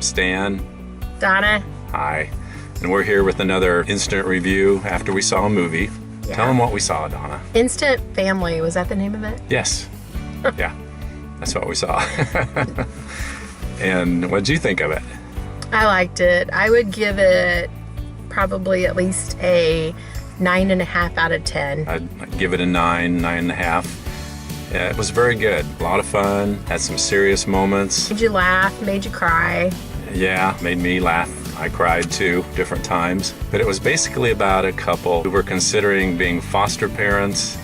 Stan. Donna. Hi. And we're here with another instant review after we saw a movie. Yeah. Tell them what we saw, Donna. Instant Family, was that the name of it? Yes. Yeah. That's what we saw. And what'd you think of it? I liked it. I would give it probably at least a 9.5 out of 10. I'd give it a 9.5. Yeah, it was very good. A lot of fun. Had some serious moments. Made you laugh, made you cry. Yeah, made me laugh. I cried too, different times. But it was basically about a couple who were considering being foster parents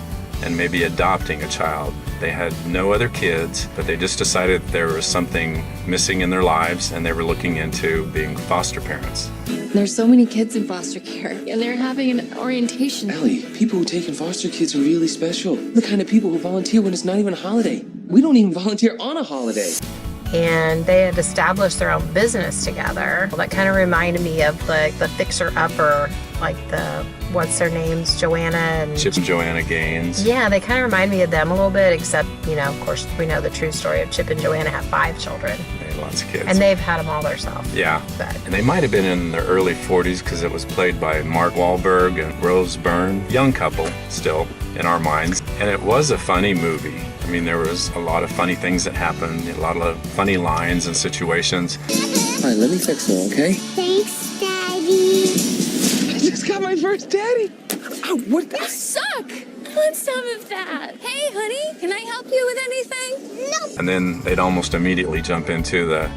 and maybe adopting a child. They had no other kids, but they just decided there was something missing in their lives and they were looking into being foster parents. There's so many kids in foster care, and they're having an orientation. Ellie, people who take in foster kids are really special. The kind of people who volunteer when it's not even a holiday. We don't even volunteer on a holiday. And they had established their own business together. That kind of reminded me of like the fixer-upper, like the, what's their names, Joanna and... Chip and Joanna Gaines. Yeah, they kind of remind me of them a little bit, except, you know, of course, we know the true story of Chip and Joanna have 5 children. They had lots of kids. And they've had them all themselves. Yeah. But. And they might have been in their early 40s because it was played by Mark Wahlberg and Rose Byrne. Young couple still in our minds. And it was a funny movie. I mean, there was a lot of funny things that happened, a lot of funny lines and situations. All right, let me fix it, okay? Thanks, Daddy. I just got my first daddy. Oh, what? You suck! I want some of that. Hey, honey, can I help you with anything? No. And then they'd almost immediately jump into the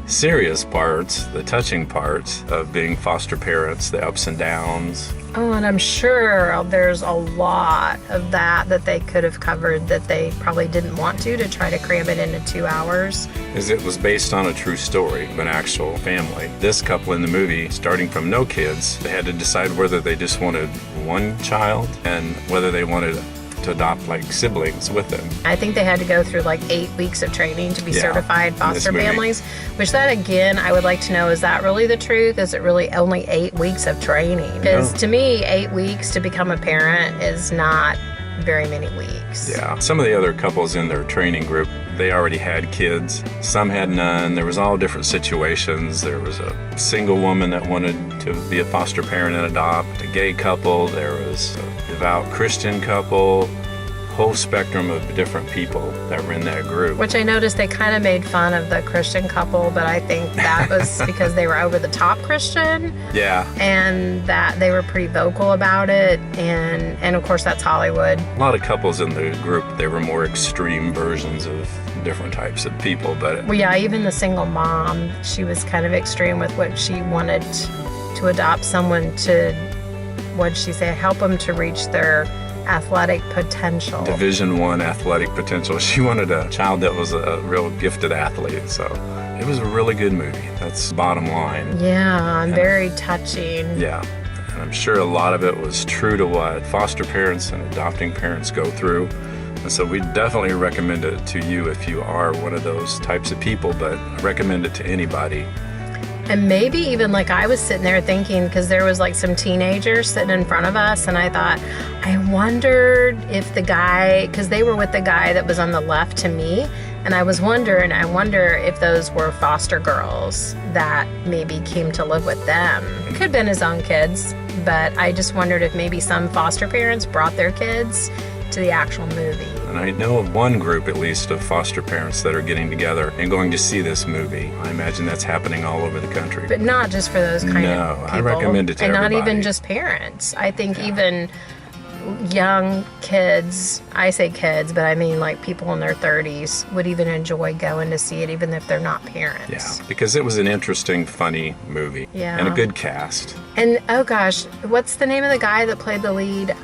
serious parts, the touching parts of being foster parents, the ups and downs. Oh, and I'm sure there's a lot of that they could have covered that they probably didn't want to try to cram it into 2 hours. As it was based on a true story of an actual family. This couple in the movie, starting from no kids, they had to decide whether they just wanted one child and whether they wanted to adopt like siblings with them. I think they had to go through like 8 weeks of training to be certified foster movie. families, which that again, I would like to know, is that really the truth? Is it really only 8 weeks of training? Because to me, 8 weeks to become a parent is not very many weeks. Yeah. Some of the other couples in their training group, they already had kids. Some had none. There was all different situations. There was a single woman that wanted to be a foster parent and adopt, a gay couple. There was a devout Christian couple, whole spectrum of different people that were in that group. Which I noticed they kind of made fun of the Christian couple, but I think that was because they were over the top Christian. Yeah. And that they were pretty vocal about it. And of course, that's Hollywood. A lot of couples in the group, they were more extreme versions of different types of people, but... Well, yeah, even the single mom, she was kind of extreme with what she wanted to adopt someone to, what'd she say, help them to reach their athletic potential. Division I athletic potential. She wanted a child that was a real gifted athlete, so it was a really good movie. That's the bottom line. Yeah, and very touching. Yeah, and I'm sure a lot of it was true to what foster parents and adopting parents go through. And so we definitely recommend it to you if you are one of those types of people, but I recommend it to anybody. And maybe even like I was sitting there thinking, because there was like some teenagers sitting in front of us, and I thought, I wondered if the guy, because they were with the guy that was on the left to me, and I wonder if those were foster girls that maybe came to live with them. Could have been his own kids, but I just wondered if maybe some foster parents brought their kids to the actual movie. And I know of one group, at least, of foster parents that are getting together and going to see this movie. I imagine that's happening all over the country. But not just for those kind of people. I recommend it to everybody. And not even just parents. I think even young kids, I say kids, but I mean like people in their 30s would even enjoy going to see it, even if they're not parents. Yeah, because it was an interesting, funny movie. Yeah. And a good cast. And oh gosh, what's the name of the guy that played the lead?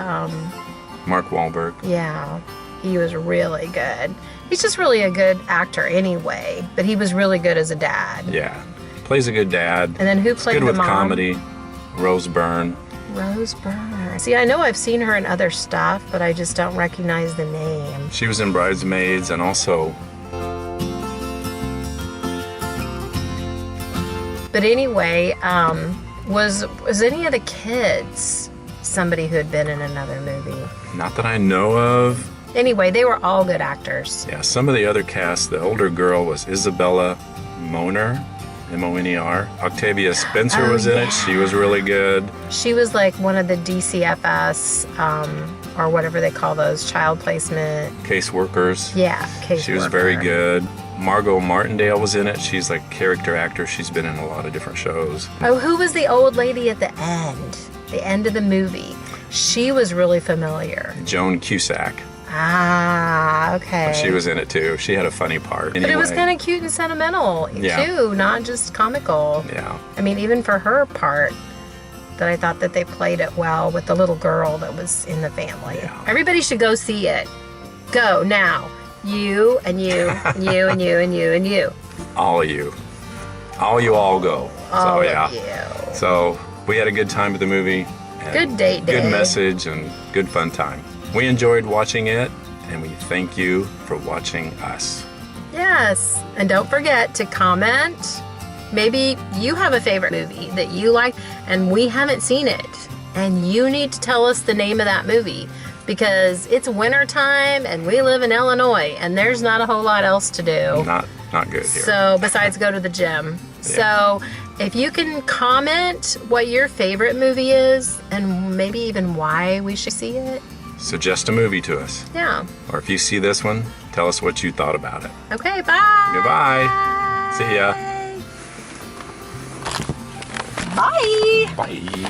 Mark Wahlberg. Yeah, he was really good. He's just really a good actor anyway, but he was really good as a dad. Yeah, plays a good dad. And then who played good the with mom? comedy. Rose Byrne. Rose Byrne. See, I know I've seen her in other stuff, but I just don't recognize the name. She was in Bridesmaids and also... But anyway, was any of the kids somebody who had been in another movie? Not that I know of. Anyway, they were all good actors. Yeah, some of the other cast, the older girl was Isabella Moner. Moner. Octavia Spencer was in it. She was really good. She was like one of the DCFS, or whatever they call those, child placement. Caseworkers. Yeah, case She was worker. very good. Margot Martindale was in it. She's like a character actor. She's been in a lot of different shows. Oh, who was the old lady at the end? The end of the movie. She was really familiar. Joan Cusack. Ah, okay. She was in it too. She had a funny part. But it was kind of cute and sentimental too, not just comical. Yeah. I mean, even for her part, that I thought that they played it well with the little girl that was in the family. Yeah. Everybody should go see it. Go now. You and you and you and you and you and you. All of you. All go. All so yeah. of you. So we had a good time with the movie. And Good date day. Good message and good fun time. We enjoyed watching it, and we thank you for watching us. Yes. And don't forget to comment. Maybe you have a favorite movie that you like and we haven't seen it. And you need to tell us the name of that movie, because it's winter time and we live in Illinois and there's not a whole lot else to do. Not good here. So besides go to the gym. So if you can comment what your favorite movie is and maybe even why we should see it. Suggest a movie to us. Yeah. Or if you see this one, tell us what you thought about it. Okay, bye. Goodbye. See ya. Bye. Bye.